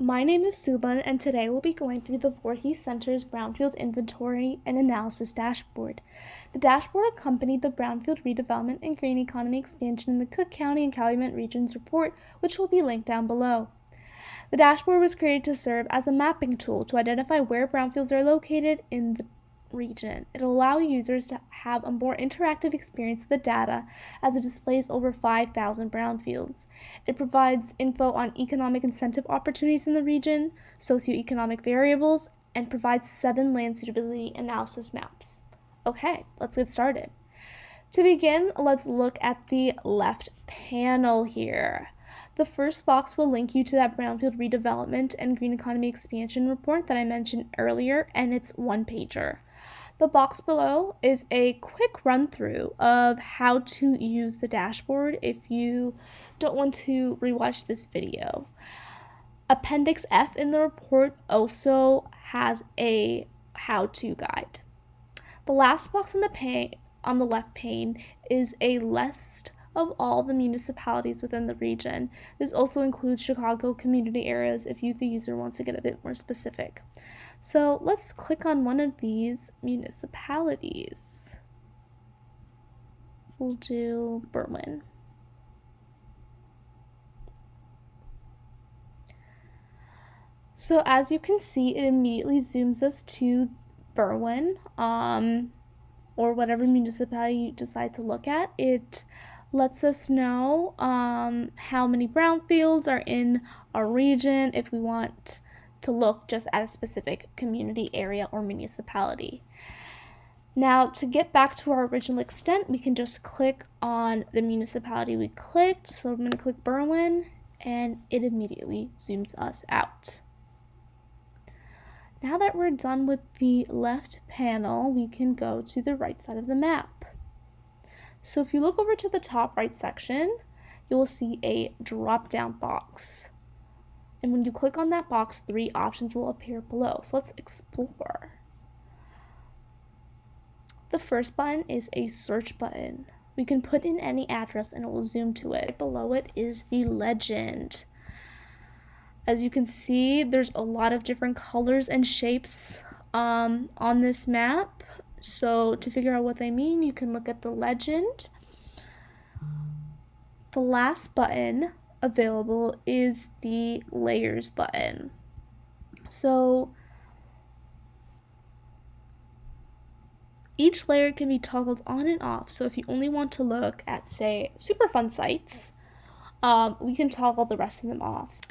My name is Suban, and today we'll be going through the Voorhees Center's Brownfield Inventory and Analysis Dashboard. The dashboard accompanied the Brownfield Redevelopment and Green Economy Expansion in the Cook County and Calumet regions report, which will be linked down below. The dashboard was created to serve as a mapping tool to identify where brownfields are located in the region. It'll allow users to have a more interactive experience with the data as it displays over 5,000 brownfields. It provides info on economic incentive opportunities in the region, socioeconomic variables, and provides 7 land suitability analysis maps. Okay, let's get started. To begin, let's look at the left panel here. The first box will link you to that Brownfield Redevelopment and Green Economy Expansion report that I mentioned earlier, and it's one-pager. The box below is a quick run-through of how to use the dashboard if you don't want to rewatch this video. Appendix F in the report also has a how-to guide. The last box on the left pane is a list of all the municipalities within the region. This also includes Chicago community areas if the user wants to get a bit more specific. So let's click on one of these municipalities. We'll do Berwyn. So as you can see, it immediately zooms us to Berwyn, or whatever municipality you decide to look at. It lets us know how many brownfields are in our region if we want to look just at a specific community area or municipality. Now, to get back to our original extent, we can just click on the municipality we clicked. So I'm going to click Berwyn, and it immediately zooms us out. Now that we're done with the left panel, we can go to the right side of the map. So if you look over to the top right section, you will see a drop-down box. And when you click on that box, 3 options will appear below. So let's explore. The first button is a search button. We can put in any address and it will zoom to it. Below it is the legend. As you can see, there's a lot of different colors and shapes on this map. So to figure out what they mean, you can look at the legend. The last button available is the layers button. So each layer can be toggled on and off. So if you only want to look at, say, Superfund sites, we can toggle the rest of them off.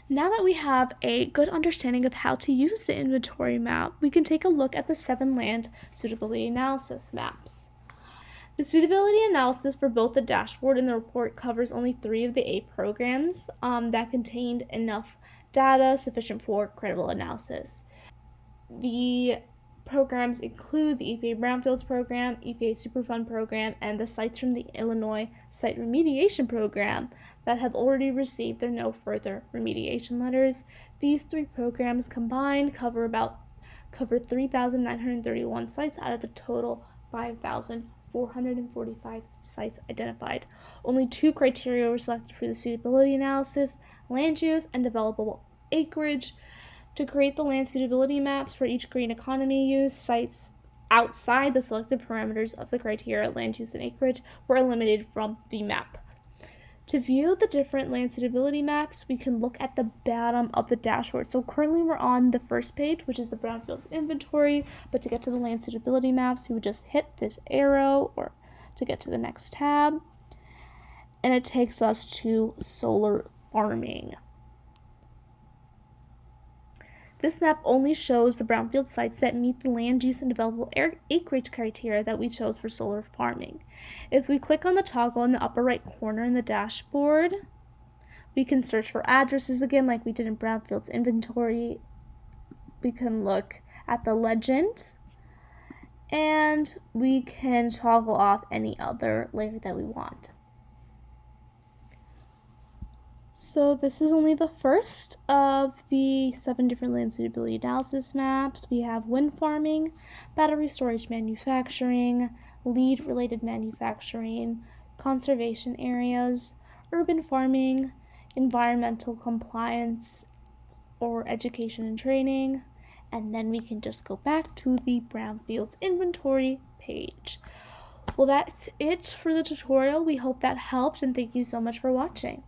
Now that we have a good understanding of how to use the inventory map, we can take a look at the 7 land suitability analysis maps. The suitability analysis for both the dashboard and the report covers only 3 of the 8 programs that contained enough data sufficient for credible analysis. The programs include the EPA Brownfields Program, EPA Superfund Program, and the sites from the Illinois Site Remediation Program that have already received their no further remediation letters. These 3 programs combined cover 3,931 sites out of the total 5,445 sites identified. Only 2 criteria were selected for the suitability analysis: land use and developable acreage. To create the land suitability maps for each green economy use, sites outside the selected parameters of the criteria land use and acreage were eliminated from the map. To view the different land suitability maps, we can look at the bottom of the dashboard. So currently we're on the first page, which is the Brownfield inventory, but to get to the land suitability maps, we would just hit this arrow or to get to the next tab, and it takes us to solar farming. This map only shows the brownfield sites that meet the land use and developable acreage criteria that we chose for solar farming. If we click on the toggle in the upper right corner in the dashboard, we can search for addresses again like we did in Brownfield's inventory. We can look at the legend, and we can toggle off any other layer that we want. So this is only the first of the 7 different land suitability analysis maps. We have wind farming, battery storage manufacturing, lead-related manufacturing, conservation areas, urban farming, environmental compliance, or education and training, and then we can just go back to the Brownfields inventory page. Well, that's it for the tutorial. We hope that helped, and thank you so much for watching.